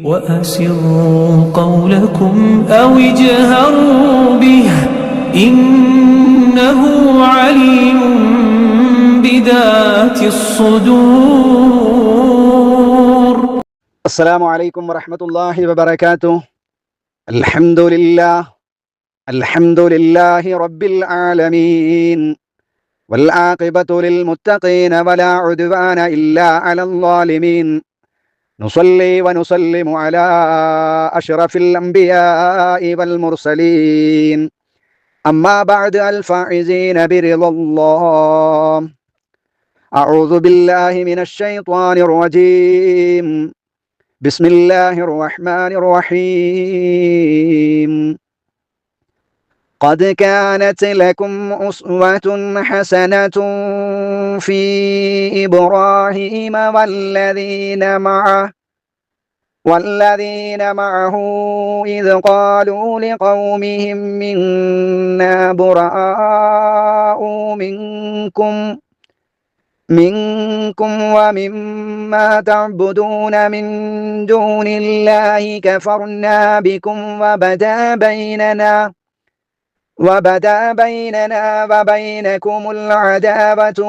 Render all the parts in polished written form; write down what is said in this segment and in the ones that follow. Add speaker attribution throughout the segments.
Speaker 1: وأسروا قولكم أو اجهروا به إنه عليم بذات الصدور.
Speaker 2: السلام عليكم ورحمة الله وبركاته. الحمد لله رب العالمين والعاقبة للمتقين ولا عدوان إلا على الظالمين. نصلي ونسلم على أشرف الأنبياء والمرسلين. أما بعد، الفائزين برضا الله. أعوذ بالله من الشيطان الرجيم. بسم الله الرحمن الرحيم. قد كانت لكم أسوة حسنة في إبراهيم والذين معه إذ قالوا لقومهم إنا براء منكم ومما تعبدون من دون الله كفرنا بكم وبدا بيننا وبينكم العداوة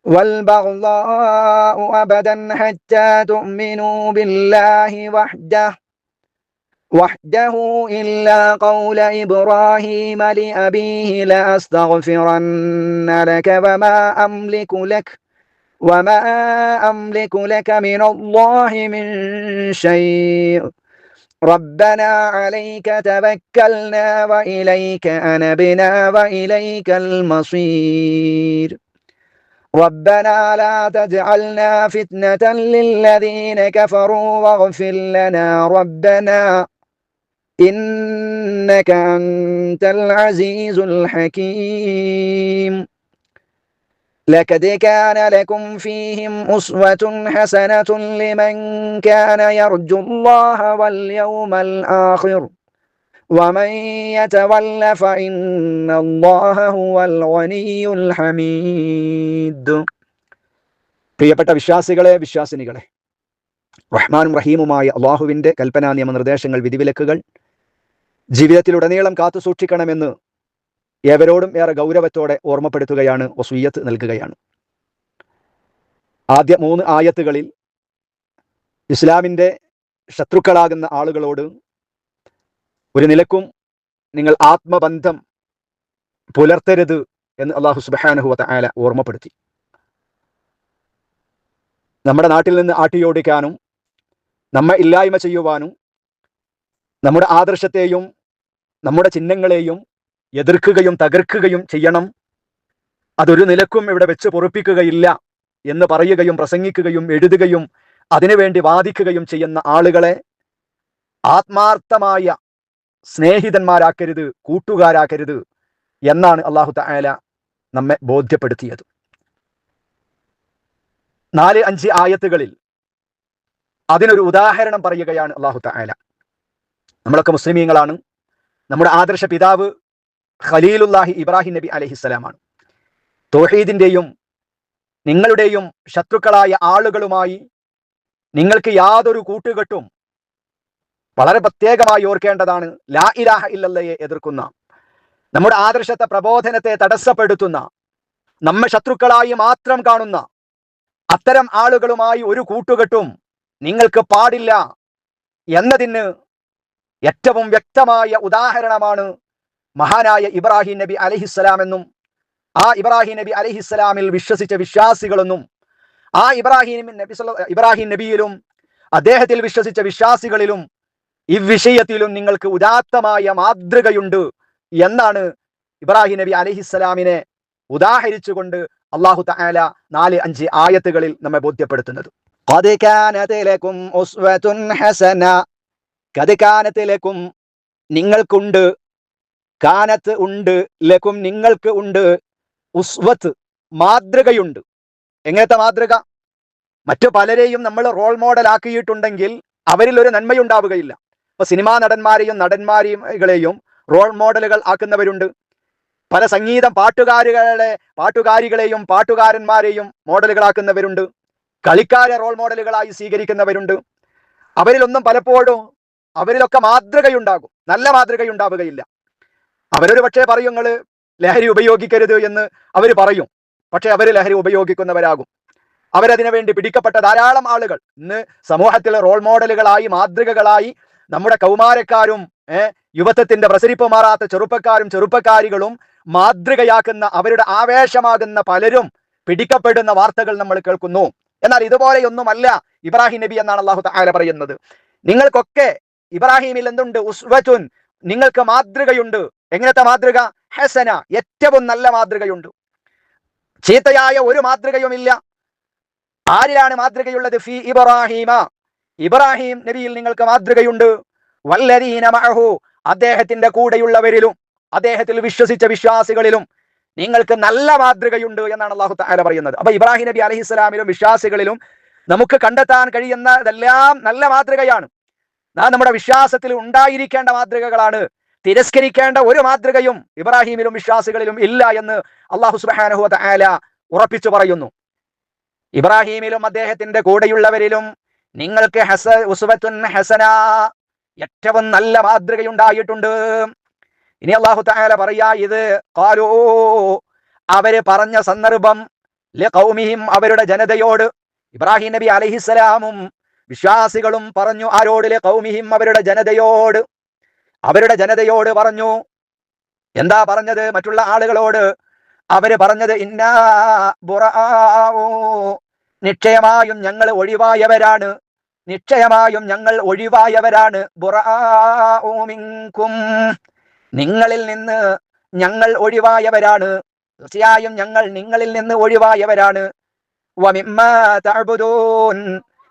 Speaker 2: والبغضاء أبدا حتى تؤمنوا بالله وحده إلا قول إبراهيم لأبيه لأستغفرن لك وما أملك لك من الله من شيء. ربنا عليك توكلنا وإليك أنبنا وإليك المصير. ربنا لا تجعلنا فتنة للذين كفروا واغفر لنا ربنا إنك أنت العزيز الحكيم. لقد كان لكم فيهم أسوة حسنة لمن كان يرجو الله واليوم الآخر ومن يتول فإن الله هو الغني الحميد. പ്രിയപ്പെട്ട വിശ്വാസികളെ, വിശ്വാസിനികളെ, റഹ്മാനും റഹീമുമായ അള്ളാഹുവിൻ്റെ കൽപ്പനാ നിയമനിർദ്ദേശങ്ങൾ, വിധിവിലക്കുകൾ ജീവിതത്തിലുടനീളം കാത്തു സൂക്ഷിക്കണമെന്ന് ഏവരോടും ഏറെ ഗൗരവത്തോടെ ഓർമ്മപ്പെടുത്തുകയാണ്, വസിയ്യത്ത് നൽകുകയാണ്. ആദ്യ 3 ആയത്തുകളിൽ ഇസ്ലാമിൻ്റെ ശത്രുക്കളാകുന്ന ആളുകളോട് ഒരു നിലക്കും നിങ്ങൾ ആത്മബന്ധം പുലർത്തരുത് എന്ന് അല്ലാഹു സുബ്ഹാനഹു വ തആല ഓർമ്മപ്പെടുത്തി. നമ്മുടെ നാട്ടിൽ നിന്ന് ആട്ടിയോടിക്കാനും നമ്മെ ഇല്ലായ്മ ചെയ്യുവാനും നമ്മുടെ ആദർശത്തെയും നമ്മുടെ ചിഹ്നങ്ങളെയും എതിർക്കുകയും തകർക്കുകയും ചെയ്യണം, അതൊരു നിലക്കും ഇവിടെ വെച്ച് പൊറുപ്പിക്കുകയില്ല എന്ന് പറയുകയും പ്രസംഗിക്കുകയും എഴുതുകയും അതിനുവേണ്ടി വാദിക്കുകയും ചെയ്യുന്ന ആളുകളെ ആത്മാർത്ഥമായ സ്നേഹിതന്മാരാക്കരുത്, കൂട്ടുകാരാക്കരുത് എന്നാണ് അല്ലാഹു തആല നമ്മെ ബോധ്യപ്പെടുത്തിയത്. 4-5 ആയത്തുകളിൽ അതിനൊരു ഉദാഹരണം പറയുകയാണ് അല്ലാഹു തആല. നമ്മളൊക്കെ മുസ്ലിമീങ്ങളാണ്. നമ്മുടെ ആദർശ പിതാവ് ഖലീലുല്ലാഹി ഇബ്രാഹിം നബി അലൈഹിസ്സലാമാണ്. തൗഹീദിന്റെയും നിങ്ങളുടെയും ശത്രുക്കളായ ആളുകളുമായി നിങ്ങൾക്ക് യാതൊരു കൂട്ടുകെട്ടും വളരെ പ്രത്യേകമായി ഓർക്കേണ്ടതാണ്. ലാ ഇലാഹ ഇല്ലല്ലയെ എതിർക്കുന്ന, നമ്മുടെ ആദർശത്തെ പ്രബോധനത്തെ തടസ്സപ്പെടുത്തുന്ന, നമ്മെ ശത്രുക്കളായി മാത്രം കാണുന്ന അത്തരം ആളുകളുമായി ഒരു കൂട്ടുകെട്ടും നിങ്ങൾക്ക് പാടില്ല എന്നതിന് ഏറ്റവും വ്യക്തമായ ഉദാഹരണമാണ് മഹാനായ ഇബ്രാഹിം നബി അലൈഹിസ്സലാം എന്നും ആ ഇബ്രാഹിം നബി അലൈഹിസ്സലാമിൽ വിശ്വസിച്ച വിശ്വാസികളെന്നും ആ ഇബ്രാഹിം നബിയിലും അദ്ദേഹത്തിൽ വിശ്വസിച്ച വിശ്വാസികളിലും ഇവിഷയത്തിലും നിങ്ങൾക്ക് ഉദാത്തമായ മാതൃകയുണ്ട് എന്നാണ് ഇബ്രാഹിം നബി അലൈഹിസ്സലാമിനെ ഉദാഹരിച്ചുകൊണ്ട് അല്ലാഹു തആല 4-5 ആയത്തുകളിൽ നമ്മെ ബോധ്യപ്പെടുത്തുന്നത്. ഖദ് കാനത് ലകും ഉസ്വത്തുൻ ഹസന. ഖദ് കാനത് ലകും നിങ്ങൾക്കുണ്ട്, കാനത്ത് ഉണ്ട്, ലകും നിങ്ങൾക്ക് ഉണ്ട്, ഉസ്വത്ത് മാതൃകയുണ്ട്. എങ്ങനത്തെ മാതൃക? മറ്റു പലരെയും നമ്മൾ റോൾ മോഡൽ ആക്കിയിട്ടുണ്ടെങ്കിൽ അവരിൽ ഒരു നന്മയുണ്ടാവുകയില്ല. ഇപ്പൊ സിനിമാ നടന്മാരെയും റോൾ മോഡലുകൾ ആക്കുന്നവരുണ്ട്. പല സംഗീതം പാട്ടുകാരികളെയും പാട്ടുകാരന്മാരെയും മോഡലുകളാക്കുന്നവരുണ്ട്. കളിക്കാരെ റോൾ മോഡലുകളായി സ്വീകരിക്കുന്നവരുണ്ട്. അവരിലൊക്കെ മാതൃകയുണ്ടാകും, നല്ല മാതൃകയുണ്ടാവുകയില്ല. അവരൊരു പക്ഷേ പറയും നിങ്ങൾ ലഹരി ഉപയോഗിക്കരുത് എന്ന് അവർ പറയും, പക്ഷെ അവർ ലഹരി ഉപയോഗിക്കുന്നവരാകും. അവരതിനു വേണ്ടി പിടിക്കപ്പെട്ട ധാരാളം ആളുകൾ ഇന്ന് സമൂഹത്തിലെ റോൾ മോഡലുകളായി, മാതൃകകളായി നമ്മുടെ കൗമാരക്കാരും യുവത്വത്തിന്റെ പ്രസരിപ്പ് മാറാത്ത ചെറുപ്പക്കാരികളും മാതൃകയാക്കുന്ന, അവരുടെ ആവേശമാകുന്ന പലരും പിടിക്കപ്പെടുന്ന വാർത്തകൾ നമ്മൾ കേൾക്കുന്നു. എന്നാൽ ഇതുപോലെയൊന്നുമല്ല ഇബ്രാഹിം നബി എന്നാണ് അല്ലാഹു തആല പറയുന്നത്. നിങ്ങൾക്കൊക്കെ ഇബ്രാഹിമിൽ എന്തുണ്ട്? ഉസ്വത്തുൻ, നിങ്ങൾക്ക് മാതൃകയുണ്ട്. എങ്ങനത്തെ മാതൃക? ഹസന, ഏറ്റവും നല്ല മാതൃകയുണ്ട്. ചീത്തയായ ഒരു മാതൃകയുമില്ല. ആരിലാണ് മാതൃകയുള്ളത്? ഫി ഇബ്രാഹിമ, ഇബ്രാഹിം നബിയിൽ നിങ്ങൾക്ക് മാതൃകയുണ്ട്. വല്ലദീന മഅഹു, അദ്ദേഹത്തിന്റെ കൂടെയുള്ളവരിലും, അദ്ദേഹത്തിൽ വിശ്വസിച്ച വിശ്വാസികളിലും നിങ്ങൾക്ക് നല്ല മാതൃകയുണ്ട് എന്നാണ് അല്ലാഹു തആല പറയുന്നത്. അപ്പൊ ഇബ്രാഹിം നബി അലൈഹിസ്സലാമിലും വിശ്വാസികളിലും നമുക്ക് കണ്ടെത്താൻ കഴിയുന്നതെല്ലാം നല്ല മാതൃകയാണ്. നമ്മുടെ വിശ്വാസത്തിൽ ഉണ്ടായിരിക്കേണ്ട മാതൃകകളാണ്. തിരസ്കരിക്കേണ്ട ഒരു മാതൃകയും ഇബ്രാഹിമിലും വിശ്വാസികളിലും ഇല്ല എന്ന് അല്ലാഹു സുബ്ഹാനഹു വ തആല ഉറപ്പിച്ചു പറയുന്നു. ഇബ്രാഹിമിലും അദ്ദേഹത്തിന്റെ കൂടെയുള്ളവരിലും നിങ്ങൾക്ക് ഉസ്വത്തുൻ ഹസന, ഏറ്റവും നല്ല മാതൃകയുണ്ടായിട്ടുണ്ട്. ഇനി അല്ലാഹു തആല പറയാ, ഇത് ഖാലൂ, അവര് പറഞ്ഞ സന്ദർഭം, ലിഖൗമിഹിം, അവരുടെ ജനതയോട്. ഇബ്രാഹിം നബി അലൈഹിസ്സലാമും വിശ്വാസികളും പറഞ്ഞു. ആരോട്? ലിഖൗമിഹിം, അവരുടെ ജനതയോട് പറഞ്ഞു. എന്താ പറഞ്ഞത്? മറ്റുള്ള ആളുകളോട് അവര് പറഞ്ഞത്, ഇന്നാ ബുറാഊ, നിശ്ചയമായും ഞങ്ങൾ ഒഴിവായവരാണ്. ബുറാഊ മിൻകും, നിങ്ങളിൽ നിന്ന് ഞങ്ങൾ ഒഴിവായവരാണ്. തീർച്ചയായും ഞങ്ങൾ നിങ്ങളിൽ നിന്ന് ഒഴിവായവരാണ്. വമിമ്മാ തഅബുദൂൻ,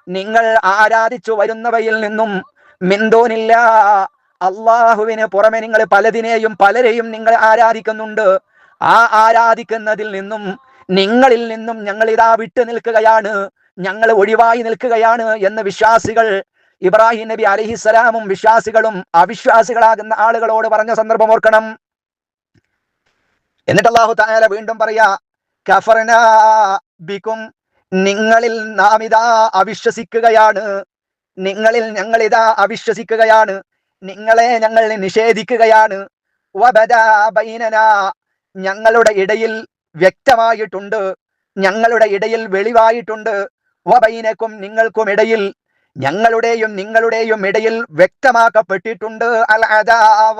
Speaker 2: നിങ്ങൾ ആരാധിച്ചു വരുന്നവയിൽ നിന്നും, മിൻ ദൂനില്ലാ, അല്ലാഹുവിന് പുറമെ നിങ്ങൾ പലരെയും നിങ്ങൾ ആരാധിക്കുന്നുണ്ട്. ആ ആരാധിക്കുന്നതിൽ നിന്നും, നിങ്ങളിൽ നിന്നും ഞങ്ങൾ ഇതാ വിട്ടു നിൽക്കുകയാണ്, ഞങ്ങൾ ഒഴിവായി നിൽക്കുകയാണ് എന്ന് വിശ്വാസികൾ, ഇബ്രാഹിം നബി അലൈഹിസ്സലാമും വിശ്വാസികളും അവിശ്വാസികളാകുന്ന ആളുകളോട് പറഞ്ഞ സന്ദർഭം ഓർക്കണം. എന്നിട്ട് അല്ലാഹു തആല വീണ്ടും പറയാ, കഫർനാ ബികും, നിങ്ങളിൽ നാം ഇതാ അവിശ്വസിക്കുകയാണ്, നിങ്ങളെ ഞങ്ങൾ നിഷേധിക്കുകയാണ്. വബദാ ബൈനനാ, ഞങ്ങളുടെ ഇടയിൽ വ്യക്തമായിട്ടുണ്ട്, ഞങ്ങളുടെ ഇടയിൽ വെളിവായിട്ടുണ്ട്. വബൈനക്കും, നിങ്ങൾക്കും ഇടയിൽ, നിങ്ങളുടെയും ഇടയിൽ വ്യക്തമാക്കപ്പെട്ടിട്ടുണ്ട്. അൽ അദാവ,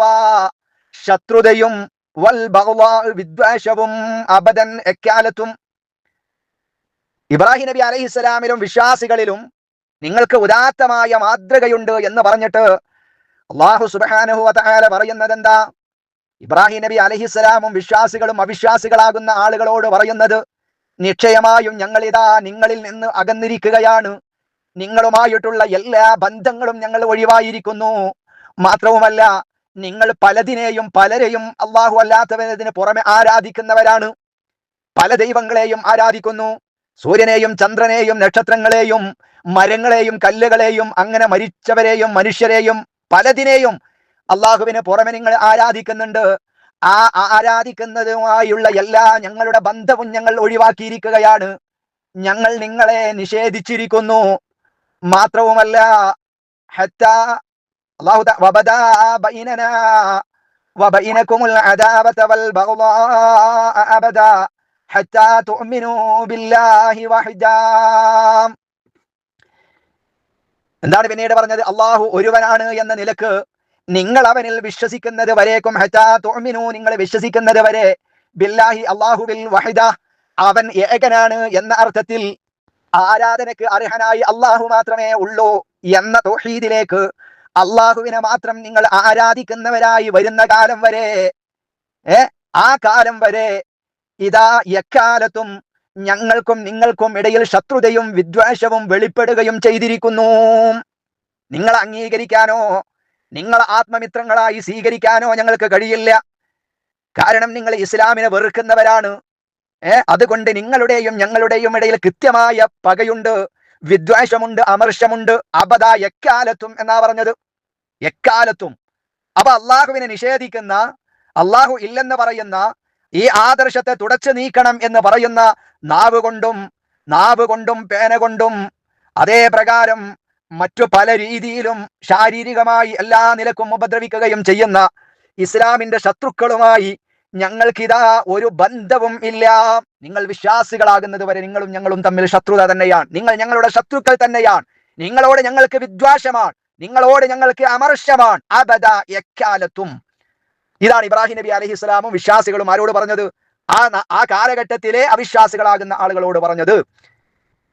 Speaker 2: ശത്രുതയും, വൽ ബഗ്ളാ, വിദ്വേഷവും, അബദൻ, എക്കാലത്തും. ഇബ്രാഹിം നബി അലൈഹിസ്സലാമിലും വിശ്വാസികളിലും നിങ്ങൾക്ക് ഉദാത്തമായ മാതൃകയുണ്ട് എന്ന് പറഞ്ഞിട്ട് അല്ലാഹു സുബ്ഹാനഹു വ തആല പറയുന്നത് എന്താ? ഇബ്രാഹിം നബി അലൈഹിസ്സലാമും വിശ്വാസികളും അവിശ്വാസികളാകുന്ന ആളുകളോട് പറയുന്നത്, നിശ്ചയമായും ഞങ്ങൾ ഇതാ നിങ്ങളിൽ നിന്ന് അകന്നിരിക്കുകയാണ്, നിങ്ങളുമായിട്ടുള്ള എല്ലാ ബന്ധങ്ങളും ഞങ്ങൾ ഒഴിവായിരിക്കുന്നു. മാത്രവുമല്ല, നിങ്ങൾ പലരെയും അല്ലാഹു അല്ലാത്തവനതിന് പുറമെ ആരാധിക്കുന്നവരാണ്. പല ദൈവങ്ങളെയും ആരാധിക്കുന്നു. സൂര്യനെയും ചന്ദ്രനെയും നക്ഷത്രങ്ങളെയും മരങ്ങളെയും കല്ലുകളെയും അങ്ങനെ മരിച്ചവരെയും മനുഷ്യരെയും പലതിനെയും അള്ളാഹുവിന് പുറമെ നിങ്ങൾ ആരാധിക്കുന്നുണ്ട്. ആ ആരാധിക്കുന്നതുമായുള്ള എല്ലാ ഞങ്ങളുടെ ബന്ധവും ഞങ്ങൾ ഒഴിവാക്കിയിരിക്കുകയാണ്. ഞങ്ങൾ നിങ്ങളെ നിഷേധിച്ചിരിക്കുന്നു. മാത്രവുമല്ല, ഹത്താ അല്ലാഹു വബദാ ബൈനനാ വബൈനകുമുൽ അദാവത വൽ ബഗ്ളാ അബദാ ഹത്താ തുഅ്മിനൂ ബില്ലാഹി വഹ്ദാ. എന്താണ് പിന്നീട് പറഞ്ഞത്? അല്ലാഹു ഒരുവനാണ് എന്ന നിലക്ക് നിങ്ങൾ അവനിൽ വിശ്വസിക്കുന്നത് വരേക്കും, ഹത്താ തുഅ്മിനൂ, നിങ്ങൾ വിശ്വസിക്കുന്നത് വരെ, ബില്ലാഹി, അല്ലാഹുവിൽ, വഹ്ദ, അവൻ ഏകനാണ് എന്ന അർത്ഥത്തിൽ, ആരാധനക്ക് അർഹനായി അല്ലാഹു മാത്രമേ ഉള്ളൂ എന്ന തൗഹീദിലേക്ക്, അല്ലാഹുവിനെ മാത്രം നിങ്ങൾ ആരാധിക്കുന്നവരായി വരുന്ന കാലം വരെ, ആ കാലം വരെ, ഇതാ എക്കാലത്തും ഞങ്ങൾക്കും നിങ്ങൾക്കും ഇടയിൽ ശത്രുതയും വിദ്വേഷവും വെളിപ്പെടുകയും ചെയ്തിരിക്കുന്നു. നിങ്ങൾ അംഗീകരിക്കാനോ നിങ്ങളെ ആത്മമിത്രങ്ങളായി സ്വീകരിക്കാനോ ഞങ്ങൾക്ക് കഴിയില്ല. കാരണം നിങ്ങൾ ഇസ്ലാമിനെ വെറുക്കുന്നവരാണ്. അതുകൊണ്ട് നിങ്ങളുടെയും ഞങ്ങളുടെയും ഇടയിൽ കൃത്യമായ പകയുണ്ട്, വിദ്വേഷമുണ്ട്, അമർഷമുണ്ട്. അബദ, എക്കാലത്തും എന്നാ പറഞ്ഞത്, എക്കാലത്തും. അപ്പൊ അള്ളാഹുവിനെ നിഷേധിക്കുന്ന, അള്ളാഹു ഇല്ലെന്ന് പറയുന്ന, ഈ ആദർശത്തെ തുടച്ചു നീക്കണം എന്ന് പറയുന്ന നാവ് കൊണ്ടും നാവ് കൊണ്ടും പേന കൊണ്ടും അതേ പ്രകാരം മറ്റു പല രീതിയിലും ശാരീരികമായി എല്ലാ നിലക്കും ഉപദ്രവിക്കുകയും ചെയ്യുന്ന ഇസ്ലാമിന്റെ ശത്രുക്കളുമായി ഞങ്ങൾക്കിതാ ഒരു ബന്ധവും ഇല്ല. നിങ്ങൾ വിശ്വാസികളാകുന്നത് വരെ നിങ്ങളും ഞങ്ങളും തമ്മിൽ ശത്രുത തന്നെയാണ്. നിങ്ങൾ ഞങ്ങളുടെ ശത്രുക്കൾ തന്നെയാണ്. നിങ്ങളോട് ഞങ്ങൾക്ക് വിദ്വേഷമാണ്, നിങ്ങളോട് ഞങ്ങൾക്ക് അമർഷമാണ്. അബദ എക്കാലത്തും. ഇതാണ് ഇബ്രാഹിം നബി അലൈഹി സ്വലാമും വിശ്വാസികളും ആരോട് പറഞ്ഞത്? ആ കാലഘട്ടത്തിലെ അവിശ്വാസികളാകുന്ന ആളുകളോട് പറഞ്ഞത്.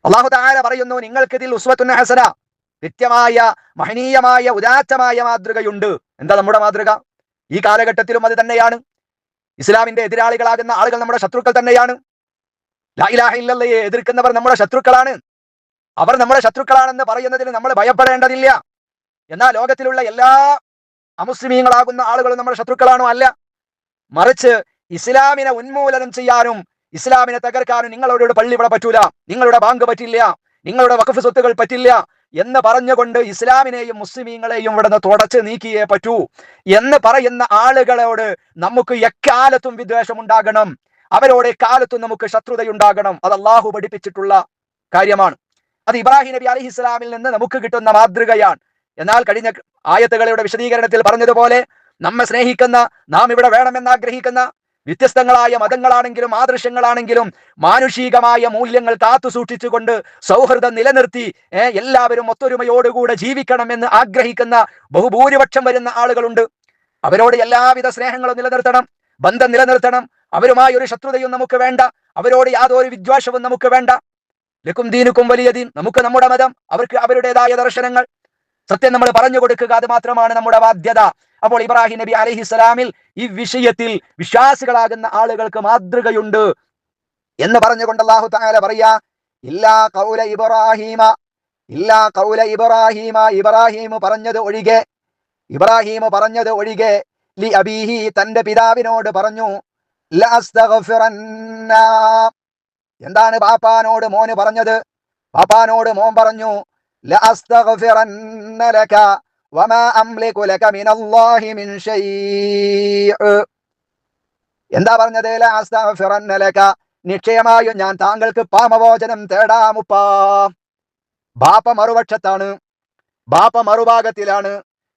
Speaker 2: അല്ലാഹു തആല പറയുന്നു, നിങ്ങൾക്ക് ഇതിൽ ഉസ്വത്തുൻ ഹസന, കൃത്യമായ മഹനീയമായ ഉദാത്തമായ മാതൃകയുണ്ട്. എന്താ നമ്മുടെ മാതൃക? ഈ കാലഘട്ടത്തിലും അത് തന്നെയാണ്. ഇസ്ലാമിന്റെ എതിരാളികളാകുന്ന ആളുകൾ നമ്മുടെ ശത്രുക്കൾ തന്നെയാണ്. ലാ ഇലാഹ ഇല്ലല്ലയെ എതിർക്കുന്നവർ നമ്മുടെ ശത്രുക്കളാണ്. അവർ നമ്മുടെ ശത്രുക്കളാണെന്ന് പറയുന്നതിന് നമ്മൾ ഭയപ്പെടേണ്ടതില്ല. എന്നാൽ ലോകത്തിലുള്ള എല്ലാ അമുസ്ലിമീങ്ങളാകുന്ന ആളുകളും നമ്മുടെ ശത്രുക്കളാണോ? അല്ല. മറിച്ച് ഇസ്ലാമിനെ ഉന്മൂലനം ചെയ്യാനും ഇസ്ലാമിനെ തകർക്കാനും നിങ്ങളോട് പള്ളി ഇവിടെ പറ്റൂല, നിങ്ങളുടെ ബാങ്ക് പറ്റില്ല, നിങ്ങളുടെ വഖഫ് സ്വത്തുകൾ പറ്റില്ല എന്ന് പറഞ്ഞുകൊണ്ട് ഇസ്ലാമിനെയും മുസ്ലിമീങ്ങളെയും ഇവിടുന്ന് തുടച്ച് നീക്കിയേ പറ്റൂ എന്ന് പറയുന്ന ആളുകളോട് നമുക്ക് എക്കാലത്തും വിദ്വേഷം ഉണ്ടാകണം. അവരോട് എക്കാലത്തും നമുക്ക് ശത്രുതയുണ്ടാകണം. അത് അള്ളാഹു പഠിപ്പിച്ചിട്ടുള്ള കാര്യമാണ്. അത് ഇബ്രാഹിം നബി അലൈഹി ഇസ്ലാമിൽ നിന്ന് നമുക്ക് കിട്ടുന്ന മാതൃകയാണ്. എന്നാൽ കഴിഞ്ഞ ആയത്തുകളുടെ വിശദീകരണത്തിൽ പറഞ്ഞതുപോലെ നമ്മെ സ്നേഹിക്കുന്ന, നാം ഇവിടെ വേണമെന്ന് ആഗ്രഹിക്കുന്ന വ്യത്യസ്തങ്ങളായ മതങ്ങളാണെങ്കിലും ആദർശങ്ങളാണെങ്കിലും മാനുഷികമായ മൂല്യങ്ങൾ കാത്തു സൂക്ഷിച്ചുകൊണ്ട് സൗഹൃദം നിലനിർത്തി എല്ലാവരും ഒത്തൊരുമയോടുകൂടെ ജീവിക്കണമെന്ന് ആഗ്രഹിക്കുന്ന ബഹുഭൂരിപക്ഷം വരുന്ന ആളുകളുണ്ട്. അവരോട് എല്ലാവിധ സ്നേഹങ്ങളും നിലനിർത്തണം, ബന്ധം നിലനിർത്തണം. അവരുമായി ഒരു ശത്രുതയും നമുക്ക് വേണ്ട, അവരോട് യാതൊരു വിദ്വേഷവും നമുക്ക് വേണ്ട. ലക്കും ദീനുക്കും വലിയ ദീൻ, നമുക്ക് നമ്മുടെ മതം, അവർക്ക് അവരുടേതായ ദർശനങ്ങൾ. സത്യം നമ്മൾ പറഞ്ഞു കൊടുക്കുക, അത് മാത്രമാണ് നമ്മുടെ ബാധ്യത. അപ്പോൾ ഇബ്രാഹിം നബി അലൈഹി സ്വലാമിൽ ഈ വിഷയത്തിൽ വിശ്വാസികളാകുന്ന ആളുകൾക്ക് മാതൃകയുണ്ട് എന്ന് പറഞ്ഞുകൊണ്ട് അല്ലാഹു തആല പറയാ, ഇല്ലാ ഖൗല ഇബ്രാഹീമ, ഇല്ലാ ഖൗല ഇബ്രാഹീമ, ഇബ്രാഹിം പറഞ്ഞത് ഒഴികെ ലി അബീഹി, തന്റെ പിതാവിനോട് പറഞ്ഞു, ലഅസ്തഗ്ഫിറന്ന. എന്താണ് ബാപ്പാനോട് മോന് പറഞ്ഞത്? ബാപ്പാനോട് മോൻ പറഞ്ഞു, ലഅസ്തഗ്ഫിറന്ന ലക വമാ അംലികു ലക മിനല്ലാഹി മിൻ ശൈഅ. എന്താ പറഞ്ഞത്? ലഅസ്തഗ്ഫിറന്ന ലക, നിശ്ചയമായും ഞാൻ താങ്കൾക്ക് പാപമോചനം തേടാമുപ്പാ. ബാപ്പ മറുപക്ഷത്താണ്, ബാപ്പ മറുഭാഗത്തിലാണ്,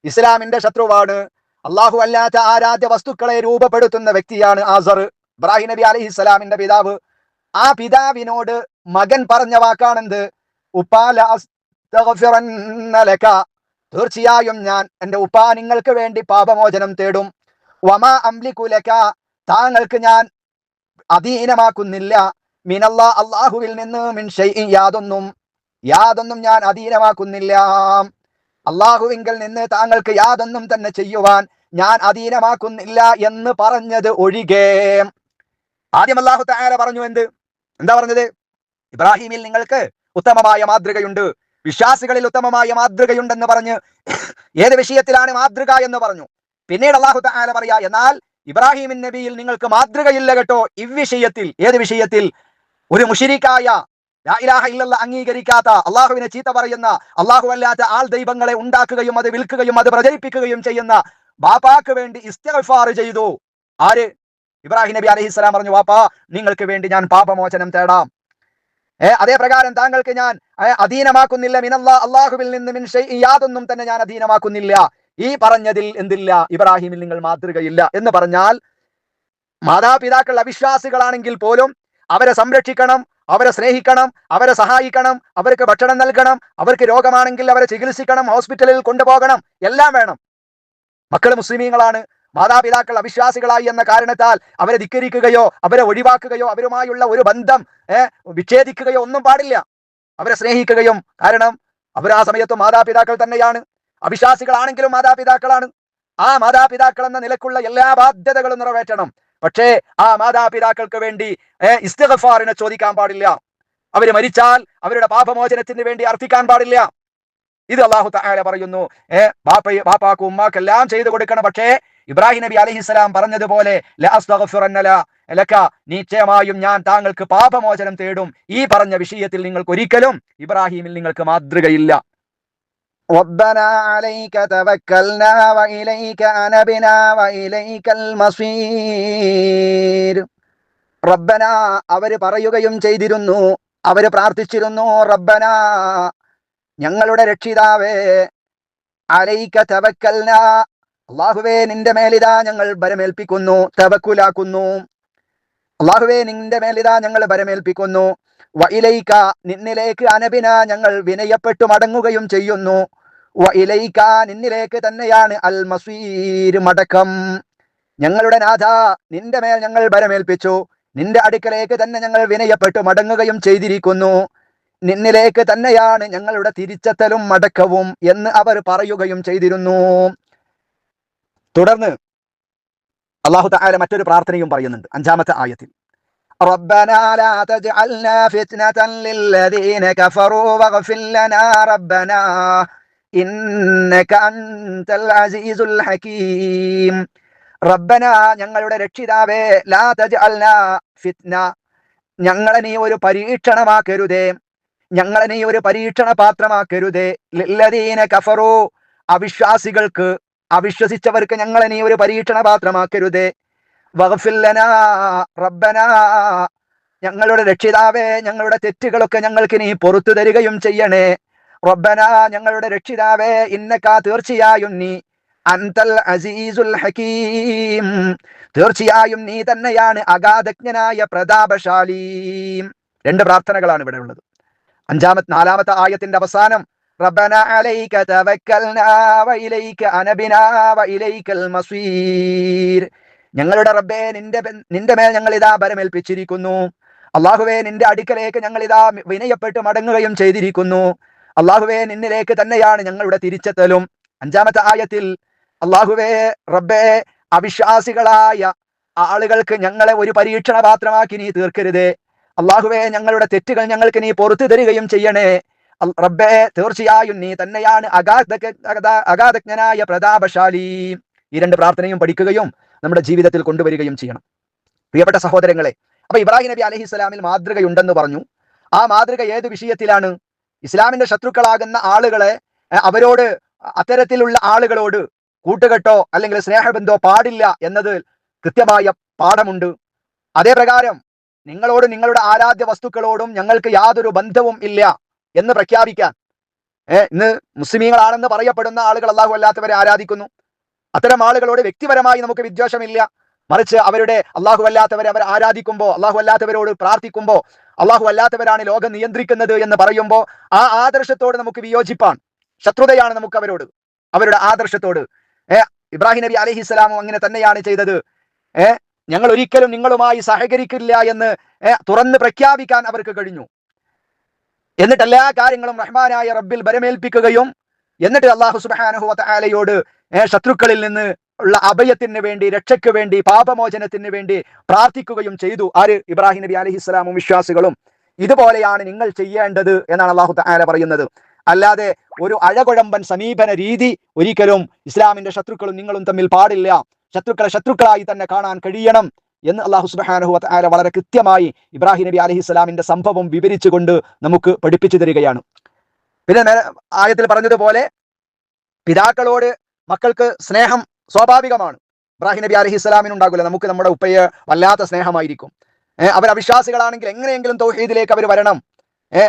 Speaker 2: ഇസ്ലാമിന്റെ ശത്രുവാണ്. അള്ളാഹു അല്ലാത്ത ആരാധ്യ വസ്തുക്കളെ രൂപപ്പെടുത്തുന്ന വ്യക്തിയാണ് ആസർ, ഇബ്രാഹിം നബി അലൈഹി സ്വലാമിന്റെ പിതാവ്. ആ പിതാവിനോട് മകൻ പറഞ്ഞ വാക്കാണെന്ത്? ഉപ്പാ ലഅസ്തഗ്ഫിറന്ന ലക, തീർച്ചയായും ഞാൻ എന്റെ ഉപ്പാ നിങ്ങൾക്ക് വേണ്ടി പാപമോചനം തേടും. വമാ അംലികു ലക, താങ്കൾക്ക് ഞാൻ അധീനമാക്കുന്നില്ല. മിനല്ലാ, അള്ളാഹുവിൽ നിന്ന്, മിൻ ഷൈഇൻ, യാതൊന്നും ഞാൻ അധീനമാക്കുന്നില്ല. അള്ളാഹുവിങ്കൽ നിന്ന് താങ്കൾക്ക് യാതൊന്നും തന്നെ ചെയ്യുവാൻ ഞാൻ അധീനമാക്കുന്നില്ല എന്ന് പറഞ്ഞത് ഒഴികെ. ആദ്യം അല്ലാഹു തആല പറഞ്ഞു എന്താ പറഞ്ഞത്? ഇബ്രാഹിമിൽ നിങ്ങൾക്ക് ഉത്തമമായ മാതൃകയുണ്ട്, വിശ്വാസികളിൽ ഉത്തമമായ മാതൃകയുണ്ടെന്ന് പറഞ്ഞ് ഏത് വിഷയത്തിലാണ് മാതൃക എന്ന് പറഞ്ഞു. പിന്നീട് അല്ലാഹു തആല പറയാ, എന്നാൽ ഇബ്രാഹിം നബിയിൽ നിങ്ങൾക്ക് മാതൃകയില്ല കേട്ടോ ഇവിഷയത്തിൽ. ഏത് വിഷയത്തിൽ? ഒരു മുശ്രിക്കായ, ലാ ഇലാഹ ഇല്ലല്ലാഹ് അംഗീകരിക്കാത്ത, അള്ളാഹുവിനെ ചീത്ത പറയുന്ന, അള്ളാഹു അല്ലാത്ത ആൾ ദൈവങ്ങളെ ഉണ്ടാക്കുകയും അത് വിൽക്കുകയും അത് പ്രചരിപ്പിക്കുകയും ചെയ്യുന്ന ബാപ്പാക്ക് വേണ്ടി ഇസ്തിഗ്ഫാർ ചെയ്തു. ആര്? ഇബ്രാഹിം നബി അലൈഹിസ്സലാം പറഞ്ഞു, വാപ്പാ നിങ്ങൾക്ക് വേണ്ടി ഞാൻ പാപമോചനം തേടാം. അതേ പ്രകാരം താങ്കൾക്ക് ഞാൻ അധീനമാക്കുന്നില്ല, മിനല്ലാ, അള്ളാഹുവിൽ നിന്ന്, മിൻ ഷൈഇൻ, യാതൊന്നും തന്നെ ഞാൻ അധീനമാക്കുന്നില്ല. ഈ പറഞ്ഞതിൽ എന്തില്ല? ഇബ്രാഹിമിൽ നിങ്ങൾ മാതൃകയില്ല എന്ന് പറഞ്ഞാൽ, മാതാപിതാക്കൾ അവിശ്വാസികളാണെങ്കിൽ പോലും അവരെ സംരക്ഷിക്കണം, അവരെ സ്നേഹിക്കണം, അവരെ സഹായിക്കണം, അവർക്ക് ഭക്ഷണം നൽകണം, അവർക്ക് രോഗമാണെങ്കിൽ അവരെ ചികിത്സിക്കണം, ഹോസ്പിറ്റലിൽ കൊണ്ടുപോകണം, എല്ലാം വേണം. മക്കൾ മുസ്ലിമീങ്ങളാണ്, മാതാപിതാക്കൾ അവിശ്വാസികളായി എന്ന കാരണത്താൽ അവരെ ധിക്കരിക്കുകയോ അവരെ ഒഴിവാക്കുകയോ അവരുമായുള്ള ഒരു ബന്ധം വിച്ഛേദിക്കുകയോ ഒന്നും പാടില്ല. അവരെ സ്നേഹിക്കുകയും, കാരണം അവർ ആ സമയത്ത് മാതാപിതാക്കൾ തന്നെയാണ്. അവിശ്വാസികളാണെങ്കിലും മാതാപിതാക്കളാണ്. ആ മാതാപിതാക്കൾ എന്ന നിലക്കുള്ള എല്ലാ ബാധ്യതകളും നിറവേറ്റണം. പക്ഷേ ആ മാതാപിതാക്കൾക്ക് വേണ്ടി ഇസ്തിഗ്ഫാറിനെ ചോദിക്കാൻ പാടില്ല. അവര് മരിച്ചാൽ അവരുടെ പാപമോചനത്തിന് വേണ്ടി അർത്ഥിക്കാൻ പാടില്ല. ഇത് അല്ലാഹു തആല പറയുന്നു. ബാപ്പാക്കും ഉമ്മാക്കും എല്ലാം ചെയ്തു കൊടുക്കണം. പക്ഷേ ഇബ്രാഹിം നബി അലൈഹിസ്സലാം പറഞ്ഞതുപോലെ ലഅസ്തഗ്ഫിറന്ന ലക, നിശ്ചയമായും ഞാൻ താങ്കൾക്ക് പാപമോചനം തേടും. ഈ പറഞ്ഞ വിഷയത്തിൽ നിങ്ങൾക്ക് ഒരിക്കലും ഇബ്രാഹിമിൽ നിങ്ങൾക്ക് മാതൃകയില്ല. റബ്ബനാ അലൈക തവക്കൽനാ വഇലൈക അനബ്നാ വഇലൈകൽ മസീർ. റബ്ബനാ, അവര് പറയുകയും ചെയ്തിരുന്നു, അവര് പ്രാർത്ഥിച്ചിരുന്നു, റബ്ബന, ഞങ്ങളുടെ രക്ഷിതാവേ, അലൈക തവക്കൽന, അല്ലാഹുവേ നിന്റെ മേലിതാ ഞങ്ങൾ ബരമേൽപ്പിക്കുന്നു, തവക്കുലാക്കുന്നു. അല്ലാഹുവേ നിന്റെ മേലിതാ ഞങ്ങൾ ബരമേൽപ്പിക്കുന്നു. വ ഇലൈക, നിന്നിലേക്ക്, അനബിന, ഞങ്ങൾ വിനയപ്പെട്ടു മടങ്ങുകയും ചെയ്യുന്നു. വ ഇലൈക, നിന്നിലേക്ക് തന്നെയാണ് അൽ മസീർ, മടക്കം. ഞങ്ങളുടെ നാഥ, നിന്റെ മേൽ ഞങ്ങൾ ബരമേൽപ്പിച്ചു, നിന്റെ അടുക്കലേക്ക് തന്നെ ഞങ്ങൾ വിനയപ്പെട്ടു മടങ്ങുകയും ചെയ്തിരിക്കുന്നു. നിന്നിലേക്ക് തന്നെയാണ് ഞങ്ങളുടെ തിരിച്ചെത്തലും മടക്കവും എന്ന് അവർ പറയുകയും ചെയ്തിരുന്നു. തുടർന്ന് അല്ലാഹു തആല മറ്റൊരു പ്രാർത്ഥനയും പറയുന്നുണ്ട് 5-ാമത്തെ ആയത്തിൽ. റബ്ബനാ ലാ തജ്അൽനാ ഫിത്നതൻ ലില്ലദീന കഫറൂ വഗ്ഫിർ ലനാ റബ്ബനാ ഇന്നക അൻതൽ അസീസുൽ ഹകീം. റബ്ബന, ഞങ്ങളുടെ രക്ഷിതാവേ, ലാ തജ്അൽനാ ഫിത്ന, ഞങ്ങളെ നീ ഒരു പരീക്ഷണമാക്കരുതേ, ഞങ്ങളെ നീ ഒരു പരീക്ഷണ പാത്രമാക്കരുതേ. ലില്ലദീന കഫറൂ, അവിശ്വാസികൾക്ക്, അവിശ്വസിച്ചവർക്ക് ഞങ്ങളെ നീ ഒരു പരീക്ഷണ പാത്രമാക്കരുതേ. വഗ്ഫിർ ലനാ റബ്ബനാ, ഞങ്ങളുടെ രക്ഷിതാവേ, ഞങ്ങളുടെ തെറ്റുകളൊക്കെ ഞങ്ങൾക്ക് നീ പുറത്തു തരികയും ചെയ്യണേ. റബ്ബനാ, ഞങ്ങളുടെ രക്ഷിതാവേ, ഇന്നക, തീർച്ചയായും നീ, അൻതൽ അസീസുൽ ഹകീം, തീർച്ചയായും നീ തന്നെയാണ് അഗാധജ്ഞനായ പ്രതാപശാലി. 2 പ്രാർത്ഥനകളാണ് ഇവിടെ ഉള്ളത്. 4-ാമത്തെ ആയത്തിന്റെ അവസാനം റബ്ബന അലൈക തവക്കൽനാ വ ഇലൈക അനബിനാ വ ഇലൈകൽ മസീർ. ഞങ്ങളുടെ റബ്ബേ, നിന്റെ മേൽ ഞങ്ങൾ ഇതാ ബരമേൽപ്പിച്ചിരിക്കുന്നു. അല്ലാഹുവേ, നിന്റെ അടുക്കലേക്ക് ഞങ്ങൾ ഇതാ വിനയപ്പെട്ട് മടങ്ങുകയും ചെയ്തിരിക്കുന്നു. അല്ലാഹുവേ, നിന്നിലേക്ക് തന്നെയാണ് ഞങ്ങളുടെ തിരിച്ചെത്തലും. 5-ാമത്തെ ആയത്തിൽ അല്ലാഹുവേ, റബ്ബേ, അവിശ്വാസികളായ ആളുകൾക്ക് ഞങ്ങളെ ഒരു പരീക്ഷണ പാത്രമാക്കി നീ തീർക്കരുതേ. അല്ലാഹുവേ, ഞങ്ങളുടെ തെറ്റുകൾ ഞങ്ങൾക്ക് നീ പുറത്തു തരികയും ചെയ്യണേ. റബ്ബേ, തീർച്ചയായും നീ തന്നെയാണ് അഗാധജ്ഞനായ പ്രതാപശാലി. ഈ 2 പ്രാർത്ഥനയും പഠിക്കുകയും നമ്മുടെ ജീവിതത്തിൽ കൊണ്ടുവരികയും ചെയ്യണം. പ്രിയപ്പെട്ട സഹോദരങ്ങളെ, അപ്പൊ ഇബ്രാഹിം നബി അലൈഹിസ്സലാമിൽ മാതൃകയുണ്ടെന്ന് പറഞ്ഞു. ആ മാതൃക ഏത് വിഷയത്തിലാണ്? ഇസ്ലാമിന്റെ ശത്രുക്കളാകുന്ന ആളുകളെ, അവരോട്, അത്തരത്തിലുള്ള ആളുകളോട് കൂട്ടുകെട്ടോ അല്ലെങ്കിൽ സ്നേഹബന്ധോ പാടില്ല എന്നത് കൃത്യമായ പാഠമുണ്ട്. അതേ പ്രകാരം നിങ്ങളോട്, നിങ്ങളുടെ ആരാധ്യ വസ്തുക്കളോടും ഞങ്ങൾക്ക് യാതൊരു ബന്ധവും ഇല്ല എന്ന് പ്രഖ്യാപിക്കാൻ, ഇന്ന് മുസ്ലിമീങ്ങളാണെന്ന് പറയപ്പെടുന്ന ആളുകൾ അല്ലാഹു അല്ലാത്തവരെ ആരാധിക്കുന്നു. അത്തരം ആളുകളോട് വ്യക്തിപരമായി നമുക്ക് വിദ്വേഷമില്ല. മറിച്ച് അവരുടെ അല്ലാഹു അല്ലാത്തവരെ അവർ ആരാധിക്കുമ്പോൾ, അല്ലാഹു അല്ലാത്തവരോട് പ്രാർത്ഥിക്കുമ്പോൾ, അല്ലാഹു അല്ലാത്തവരാണ് ലോകം നിയന്ത്രിക്കുന്നത് എന്ന് പറയുമ്പോൾ ആ ആദർശത്തോട് നമുക്ക് വിയോജിപ്പാണ്, ശത്രുതയാണ് നമുക്ക് അവരോട്, അവരുടെ ആദർശത്തോട്. ഇബ്രാഹിം നബി അലൈഹിസ്സലാമും അങ്ങനെ തന്നെയാണ് ചെയ്തത്. ഞങ്ങൾ ഒരിക്കലും നിങ്ങളുമായി സഹകരിക്കില്ല എന്ന് തുറന്ന് പ്രഖ്യാപിക്കാൻ അവർക്ക് കഴിഞ്ഞു. എന്നിട്ട് എല്ലാ കാര്യങ്ങളും റഹ്മാനായ റബ്ബിൽ ബരമേൽപ്പിക്കുകയും എന്നിട്ട് അല്ലാഹു സുബ്ഹാനഹു വ തആലയോട് ശത്രുക്കളിൽ നിന്ന് ഉള്ള അഭയത്തിന് വേണ്ടി, രക്ഷയ്ക്ക് വേണ്ടി, പാപമോചനത്തിന് വേണ്ടി പ്രാർത്ഥിക്കുകയും ചെയ്തു. ആര്? ഇബ്രാഹിം നബി അലൈഹിസ്സലാമും വിശ്വാസികളും. ഇതുപോലെയാണ് നിങ്ങൾ ചെയ്യേണ്ടത് എന്നാണ് അല്ലാഹു തആല പറയുന്നത്. അല്ലാതെ ഒരു അഴകുഴമ്പൻ സമീപന രീതി ഒരിക്കലും ഇസ്ലാമിന്റെ ശത്രുക്കളും നിങ്ങളും തമ്മിൽ പാടില്ല. ശത്രുക്കളെ ശത്രുക്കളായി തന്നെ കാണാൻ കഴിയണം എന്ന് അല്ലാഹു സുബ്ഹാനഹു വ തആല വളരെ കൃത്യമായി ഇബ്രാഹിം നബി അലൈഹിസ്സലാമിന്റെ സംഭവം വിവരിച്ചുകൊണ്ട് നമുക്ക് പഠിപ്പിച്ചു തരികയാണ്. പിന്നെ ആയത്തിൽ പറഞ്ഞതുപോലെ പിതാക്കളോട് മക്കൾക്ക് സ്നേഹം സ്വാഭാവികമാണ്. ഇബ്രാഹിം നബി അലൈഹിസ്സലാമിന് ഉണ്ടാകില്ല, നമുക്ക് നമ്മുടെ ഉപ്പയെ വല്ലാത്ത സ്നേഹമായിരിക്കും. അവർ അവിശ്വാസികളാണെങ്കിൽ എങ്ങനെയെങ്കിലും തൗഹീദിലേക്ക് അവർ വരണം.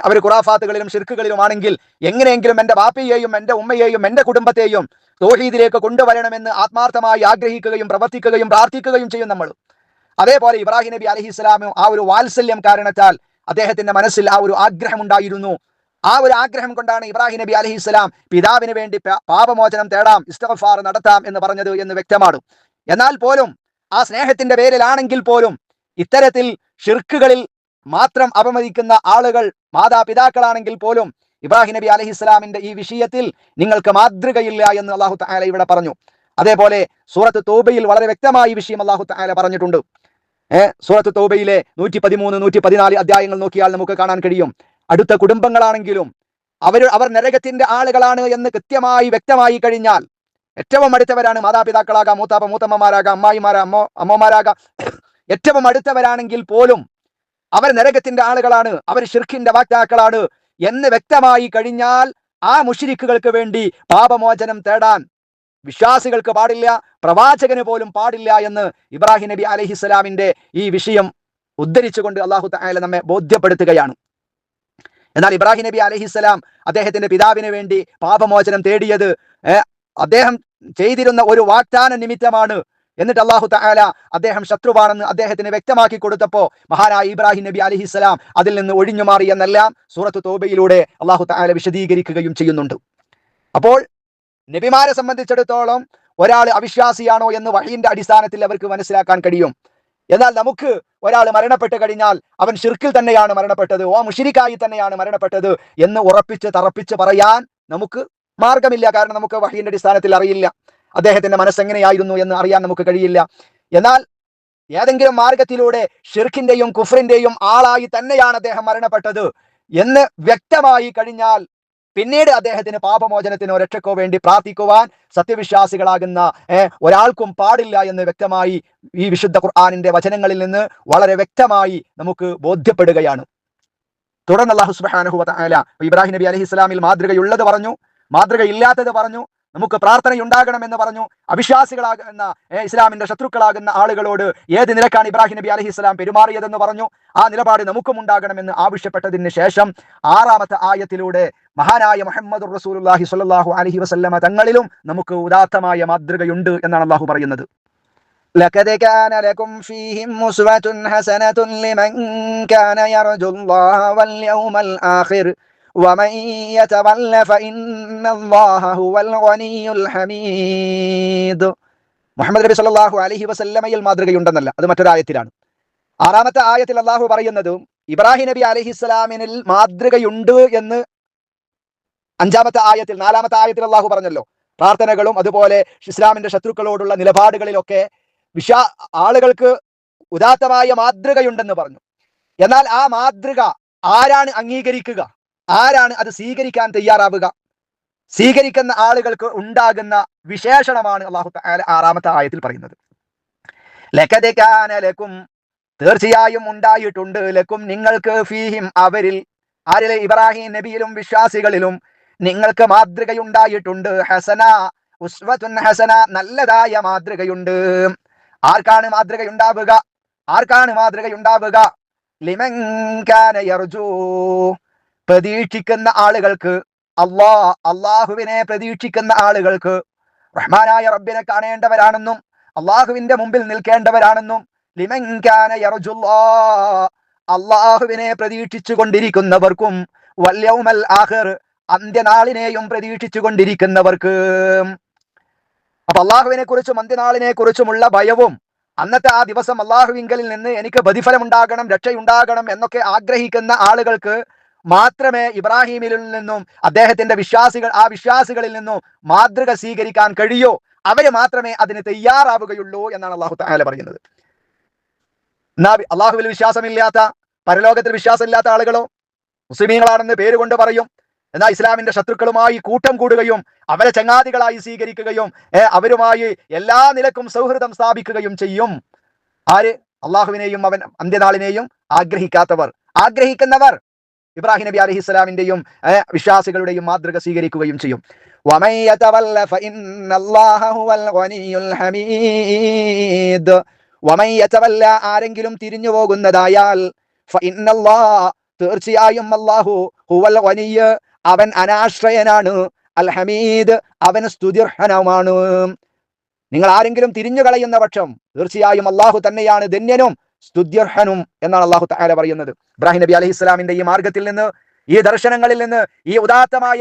Speaker 2: അവർ ഖുറാഫാത്തുകളിലും ശിർക്കുകളിലും ആണെങ്കിൽ എങ്ങനെയെങ്കിലും എൻ്റെ ബാപ്പയെയും എൻ്റെ ഉമ്മയെയും എൻ്റെ കുടുംബത്തെയും തൗഹീദിലേക്ക് കൊണ്ടുവരണമെന്ന് ആത്മാർത്ഥമായി ആഗ്രഹിക്കുകയും പ്രവർത്തിക്കുകയും പ്രാർത്ഥിക്കുകയും ചെയ്യും നമ്മൾ. അതേപോലെ ഇബ്രാഹിം നബി അലൈഹിസ്സലാമും ആ ഒരു വാത്സല്യം കാരണത്താൽ അദ്ദേഹത്തിന്റെ മനസ്സിൽ ആ ഒരു ആഗ്രഹം ഉണ്ടായിരുന്നു. ആ ഒരു ആഗ്രഹം കൊണ്ടാണ് ഇബ്രാഹിം നബി അലൈഹിസ്സലാം പിതാവിന് വേണ്ടി പാപമോചനം തേടാം, ഇസ്തിഗ്ഫാർ നടത്താം എന്ന് പറഞ്ഞത് എന്ന് വ്യക്തമാണ്. എന്നാൽ പോലും ആ സ്നേഹത്തിന്റെ പേരിലാണെങ്കിൽ പോലും ഇത്തരത്തിൽ ഷിർക്കുകളിൽ മാത്രം അപമതിക്കുന്ന ആളുകൾ മാതാപിതാക്കളാണെങ്കിൽ പോലും ഇബ്രാഹിം നബി അലൈഹിസ്സലാമിന്റെ ഈ വിഷയത്തിൽ നിങ്ങൾക്ക് മാതൃകയില്ല എന്ന് അല്ലാഹു തആല ഇവിടെ പറഞ്ഞു. അതേപോലെ സൂറത്ത് തൗബയിൽ വളരെ വ്യക്തമായി ഈ വിഷയം അല്ലാഹു തആല പറഞ്ഞിട്ടുണ്ട്. സൂറത്ത് തൗബയിലെ 113, 114 അധ്യായങ്ങൾ നോക്കിയാൽ നമുക്ക് കാണാൻ കഴിയും. അടുത്ത കുടുംബങ്ങളാണെങ്കിലും അവർ നരകത്തിന്റെ ആളുകളാണ് എന്ന് കൃത്യമായി വ്യക്തമായി കഴിഞ്ഞാൽ, ഏറ്റവും അടുത്തവരാണ് മാതാപിതാക്കളാകാം, മൂത്താപ്പ മൂത്തമ്മമാരാകാം, അമ്മമാരാകാം, ഏറ്റവും അടുത്തവരാണെങ്കിൽ പോലും അവർ നരകത്തിന്റെ ആളുകളാണ്, അവർ ശിർക്കിന്റെ വാക്താക്കളാണ് എന്ന് വ്യക്തമായി കഴിഞ്ഞാൽ ആ മുശ്രിക്കുകൾക്ക് വേണ്ടി പാപമോചനം തേടാൻ വിശ്വാസികൾക്ക് പാടില്ല, പ്രവാചകന് പോലും പാടില്ല എന്ന് ഇബ്രാഹിം നബി അലൈഹിസ്സലാമിന്റെ ഈ വിഷയം ഉദ്ധരിച്ചുകൊണ്ട് അല്ലാഹു തആല നമ്മെ ബോധ്യപ്പെടുത്തുകയാണ്. എന്നാൽ ഇബ്രാഹിം നബി അലൈഹിസ്സലാം അദ്ദേഹത്തിന്റെ പിതാവിന് വേണ്ടി പാപമോചനം തേടിയത് അദ്ദേഹം ചെയ്തിരുന്ന ഒരു വാഗ്ദാന നിമിത്തമാണ്. എന്നിട്ട് അല്ലാഹു തആല അദ്ദേഹം ശത്രുവാണെന്ന് അദ്ദേഹത്തിന് വ്യക്തമാക്കി കൊടുത്തപ്പോൾ മഹാനായ ഇബ്രാഹിം നബി അലൈഹിസ്സലാം അതിൽ നിന്ന് ഒഴിഞ്ഞു മാറി എന്നെല്ലാം സൂറത്ത് തൗബയിലൂടെ അല്ലാഹു തആല വിശദീകരിക്കുകയും ചെയ്യുന്നുണ്ട്. അപ്പോൾ നബിമാരെ സംബന്ധിച്ചിടത്തോളം ഒരാൾ അവിശ്വാസിയാണോ എന്ന് വഹീന്റെ അടിസ്ഥാനത്തിൽ അവർക്ക് മനസ്സിലാക്കാൻ കഴിയും. എന്നാൽ നമുക്ക് ഒരാൾ മരണപ്പെട്ട് കഴിഞ്ഞാൽ അവൻ ഷിർക്കിൽ തന്നെയാണ് മരണപ്പെട്ടത്, മുശ്രിക്കായി തന്നെയാണ് മരണപ്പെട്ടത് എന്ന് ഉറപ്പിച്ച് തറപ്പിച്ച് പറയാൻ നമുക്ക് മാർഗമില്ല. കാരണം നമുക്ക് വഹീന്റെ അടിസ്ഥാനത്തിൽ അറിയില്ല, അദ്ദേഹത്തിന്റെ മനസ്സെങ്ങനെയായിരുന്നു എന്ന് അറിയാൻ നമുക്ക് കഴിയില്ല. എന്നാൽ ഏതെങ്കിലും മാർഗത്തിലൂടെ ഷിർക്കിന്റെയും കുഫറിന്റെയും ആളായി തന്നെയാണ് അദ്ദേഹം മരണപ്പെട്ടത് എന്ന് വ്യക്തമായി കഴിഞ്ഞാൽ പിന്നീട് അദ്ദേഹത്തിന് പാപമോചനത്തിനോ രക്ഷക്കോ വേണ്ടി പ്രാർത്ഥിക്കുവാൻ സത്യവിശ്വാസികളാകുന്ന ഒരാൾക്കും പാടില്ല എന്ന് വ്യക്തമായി ഈ വിശുദ്ധ ഖുർആനിന്റെ വചനങ്ങളിൽ നിന്ന് വളരെ വ്യക്തമായി നമുക്ക് ബോധ്യപ്പെടുകയാണ്. തുടർന്ന് അല്ലാഹു സുബ്ഹാനഹു വ തആല ഇബ്രാഹിം നബി അലൈഹിസ്സലാമിൽ മാതൃകയുള്ളത് പറഞ്ഞു, മാതൃകയില്ലാത്തത് പറഞ്ഞു, നമുക്ക് പ്രാർത്ഥനയുണ്ടാകണമെന്ന് പറഞ്ഞു. അവിശ്വാസികളാകുന്ന ഇസ്ലാമിന്റെ ശത്രുക്കളാകുന്ന ആളുകളോട് ഏത് നിലക്കാണ് ഇബ്രാഹിം നബി അലൈഹിസ്സലാം പെരുമാറിയതെന്ന് പറഞ്ഞു. ആ നിലപാട് നമുക്കും ഉണ്ടാകണമെന്ന് ആവശ്യപ്പെട്ടതിന് ശേഷം 6-ാമത്തെ ആയത്തിലൂടെ മഹാനായ മുഹമ്മദുർ റസൂലുള്ളാഹി സ്വല്ലല്ലാഹു അലൈഹി വസല്ലമ തങ്ങളിലും നമുക്ക് ഉദാത്തമായ മാതൃകയുണ്ട് എന്നാണ് അല്ലാഹു പറയുന്നത്. لقد كان لكم فيهم أسوة حسنة لمن كان يرجو الله واليوم الآخر ومن يتول فإن الله هو الغني الحميد. മുഹമ്മദ് നബി സല്ലല്ലാഹു അലൈഹി വസല്ലമയിൽ മാതൃകയുണ്ടെന്നല്ല, അത് മറ്റൊരായത്തിലാണ്. 6-ാമത്തെ ആയത്തിൽ അല്ലാഹു പറയുന്നത് ഇബ്രാഹിം നബി അലൈഹിസ്സലാമിനിൽ മാതൃകയുണ്ട് എന്ന് 5-ാമത്തെ ആയത്തിൽ 4-ാമത്തെ ആയത്തിൽ അല്ലാഹു പറഞ്ഞല്ലോ. പ്രാർത്ഥനകളും അതുപോലെ ഇസ്ലാമിന്റെ ശത്രുക്കളോടുള്ള നിലപാടുകളിലൊക്കെ ആളുകൾക്ക് ഉദാത്തമായ മാതൃകയുണ്ടെന്ന് പറഞ്ഞു. എന്നാൽ ആ മാതൃക ആരാണ് അംഗീകരിക്കുക, ആരാണ് അത് സ്വീകരിക്കാൻ തയ്യാറാവുക? സ്വീകരിക്കുന്ന ആളുകൾക്ക് ഉണ്ടാകുന്ന വിശേഷണമാണ് അല്ലാഹു തആല 6-ാമത്തെ ആയത്തിൽ പറയുന്നത്. ലഖദ് കാന ലക്കും, തീർച്ചയായും ഉണ്ടായിട്ടുണ്ട്, ലക്കും നിങ്ങൾക്ക്, ഫീഹിം അവരിൽ, ആരിലെ ഇബ്രാഹിം നബിയിലും വിശ്വാസികളിലും നിങ്ങൾക്ക് മാതൃകയുണ്ടായിട്ടുണ്ട്, ഹസന ഉസ്വത്തുൻ ഹസന, നല്ലതായ മാതൃകയുണ്ട്. ആർക്കാണ് മാതൃകയുണ്ടാവുക? ആർക്കാണ് മാതൃകയുണ്ടാവുക? ലിമൻ കാന യർജൂ, പ്രതീക്ഷിക്കുന്ന ആളുകൾക്ക്, അള്ളാഹുവിനെ പ്രതീക്ഷിക്കുന്ന ആളുകൾക്ക്, റഹ്മാനായ റബ്ബിനെ കാണേണ്ടവരാണെന്നും അള്ളാഹുവിന്റെ മുമ്പിൽ നിൽക്കേണ്ടവരാണെന്നും, ലിമൻ കാന യർജുല്ലാഹ്, അള്ളാഹുവിനെ പ്രതീക്ഷിച്ചു കൊണ്ടിരിക്കുന്നവർക്കും, വൽ യൗമൽ ആഖിർ, അന്ത്യനാളിനെയും പ്രതീക്ഷിച്ചു കൊണ്ടിരിക്കുന്നവർക്ക്. അപ്പൊ അള്ളാഹുവിനെ കുറിച്ചും അന്ത്യനാളിനെ കുറിച്ചുമുള്ള ഭയവും അന്നത്തെ ആ ദിവസം അള്ളാഹുവിങ്കലിൽ നിന്ന് എനിക്ക് പ്രതിഫലം ഉണ്ടാകണം, രക്ഷയുണ്ടാകണം എന്നൊക്കെ ആഗ്രഹിക്കുന്ന ആളുകൾക്ക് മാത്രമേ ഇബ്രാഹിമിൽ നിന്നും അദ്ദേഹത്തിന്റെ വിശ്വാസികളിൽ നിന്നും മാതൃക സ്വീകരിക്കാൻ കഴിയൂ. അവര് മാത്രമേ അതിന് തയ്യാറാവുകയുള്ളൂ എന്നാണ് അല്ലാഹു തആല പറയുന്നത്. അള്ളാഹുവിൽ വിശ്വാസമില്ലാത്ത, പരലോകത്തിൽ വിശ്വാസമില്ലാത്ത ആളുകളോ മുസ്ലിമീങ്ങളാണെന്ന് പേരുകൊണ്ട് പറയും, എന്നാൽ ഇസ്ലാമിന്റെ ശത്രുക്കളുമായി കൂട്ടം കൂടുകയും അവരെ ചങ്ങാതികളായി സ്വീകരിക്കുകയും അവരുമായി എല്ലാ നിലക്കും സൗഹൃദം സ്ഥാപിക്കുകയും ചെയ്യും. ആര്? അള്ളാഹുവിനെയും അവൻ അന്ത്യനാളിനെയും ആഗ്രഹിക്കുന്നവർ ഇബ്രാഹിം നബി അലൈഹിസ്സലാമിന്റെയും വിശ്വാസികളുടെയും മാതൃക സ്വീകരിക്കുകയും ചെയ്യും. വമൻ യതവല്ല ഫഇന്നല്ലാഹ ഹുവൽ ഗനിയുൽ ഹമീദ്. വമൻ യതവല്ല, ആരെങ്കിലും തിരിഞ്ഞു പോകുന്നതായാൽ, ഫഇന്നല്ലാഹ, തീർച്ചയായും അല്ലാഹു, ഹുവൽ ഗനിയ, അവൻ അനാശ്രയനാണ്, അൽ ഹമീദ്, അവൻ സ്തുത്യർഹനുമാണ്. നിങ്ങൾ ആരെങ്കിലും തിരിഞ്ഞു കളയുന്ന പക്ഷം തീർച്ചയായും അല്ലാഹു തന്നെയാണ് ധന്യനും സ്തുത്യർഹനും എന്നാണ് അല്ലാഹു തആല പറയുന്നത്. ഇബ്രാഹിം നബി അലൈഹിസ്സലാമിന്റെ ഈ മാർഗത്തിൽ നിന്ന്, ഈ ദർശനങ്ങളിൽ നിന്ന്, ഈ ഉദാത്തമായ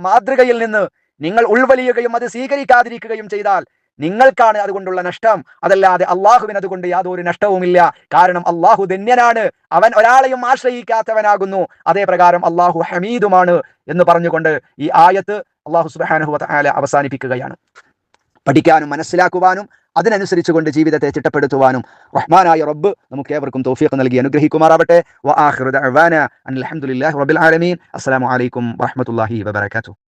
Speaker 2: മാതൃകയിൽ നിന്ന് നിങ്ങൾ ഉൾവലിയുകയും അത് സ്വീകരിക്കാതിരിക്കുകയും ചെയ്താൽ നിങ്ങൾക്കാണ് അതുകൊണ്ടുള്ള നഷ്ടം, അതല്ലാതെ അള്ളാഹുവിന് അതുകൊണ്ട് യാതൊരു നഷ്ടവുമില്ല. കാരണം അള്ളാഹു ധന്യനാണ്, അവൻ ഒരാളെയും ആശ്രയിക്കാത്തവനാകുന്നു, അതേ പ്രകാരം അള്ളാഹു ഹമീദുമാണ് എന്ന് പറഞ്ഞുകൊണ്ട് ഈ ആയത്ത് അള്ളാഹു സുബ്ഹാനഹു വ തആല അവസാനിപ്പിക്കുകയാണ്. പഠിക്കാനും മനസ്സിലാക്കുവാനും അതിനനുസരിച്ചുകൊണ്ട് ജീവിതത്തെ ചിട്ടപ്പെടുത്തുവാനും റഹ്മാനായ റബ്ബ് നമുക്ക് ഏവർക്കും തൗഫീഖ് നൽകി അനുഗ്രഹിക്കുമാറാവട്ടെ. വ ആഖിറു ദഅവാന അൽഹംദുലില്ലാഹി റബ്ബിൽ ആലമീൻ. അസ്സലാമു അലൈക്കും വറഹ്മത്തുള്ളാഹി വബറകാതുഹു.